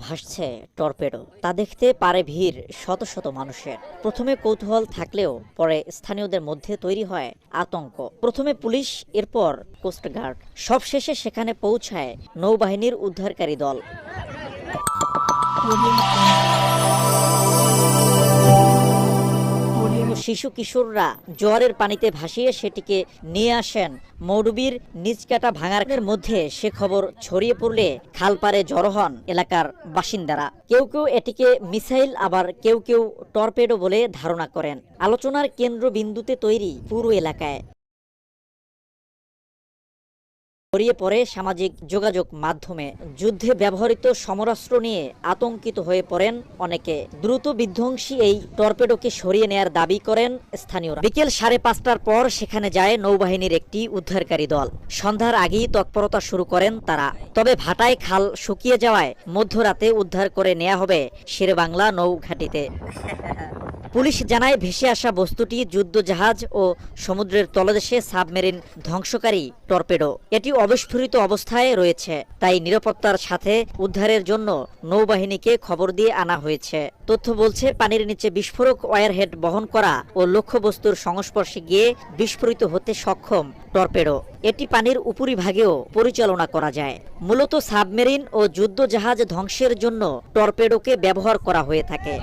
ভাসছে টর্পেডো, তা দেখতে পারে ভিড় শত শত মানুষের। প্রথমে কৌতূহল থাকলেও পরে স্থানীয়দের মধ্যে তৈরি হয় আতঙ্ক। প্রথমে পুলিশ, এরপর কোস্টগার্ড, সবশেষে সেখানে পৌঁছায় নৌবাহিনীর উদ্ধারকারী দল। শিশু কিশোররা জোয়ারের পানিতে ভাসিয়ে সেটিকে নিয়ে আসেন মৌডুবির নিচকাটা ভাঙার মধ্যে। সে খবর ছড়িয়ে পড়লে খালপাড়ে জড়ো হন এলাকার বাসিন্দারা। কেউ কেউ এটিকে মিসাইল, আবার কেউ কেউ টর্পেডো বলে ধারণা করেন। আলোচনার কেন্দ্রবিন্দুতে তৈরি পুরো এলাকায় ছড়িয়ে পড়ে সামাজিক যোগাযোগ মাধ্যমে। যুদ্ধে ব্যবহৃত সমরাস্ত্র নিয়ে আতঙ্কিত হয়ে পড়েন অনেকে। দ্রুত বিধ্বংসী এই টর্পেডোকে সরিয়ে নেয়ার দাবি করেন স্থানীয়রা। বিকেল 5:30টার পর সেখানে যায় নৌবাহিনীর একটি উদ্ধারকারী দল। সন্ধ্যার আগেই তৎপরতা শুরু করেন তারা। তবে ভাটায় খাল শুকিয়ে যাওয়ায় মধ্যরাতে উদ্ধার করে নেওয়া হবে শেরেবাংলা নৌঘাটিতে। পুলিশ জানায়, ভেসে আসা বস্তুটি যুদ্ধজাহাজ ও সমুদ্রের তলদেশে সাবমেরিন ধ্বংসকারী টর্পেডো। এটি অবিস্ফোরিত অবস্থায় রয়েছে, তাই নিরাপত্তার সাথে উদ্ধারের জন্য নৌবাহিনীকে খবর দিয়ে আনা হয়েছে। তথ্য বলছে, পানির নিচে বিস্ফোরক ওয়্যারহেড বহন করা ও লক্ষ্যবস্তুর সংস্পর্শে গিয়ে বিস্ফোরিত হতে সক্ষম টর্পেডো। এটি পানির উপরিভাগেও পরিচালনা করা যায়। মূলত সাবমেরিন ও যুদ্ধজাহাজ ধ্বংসের জন্য টর্পেডোকে ব্যবহার করা হয়ে থাকে।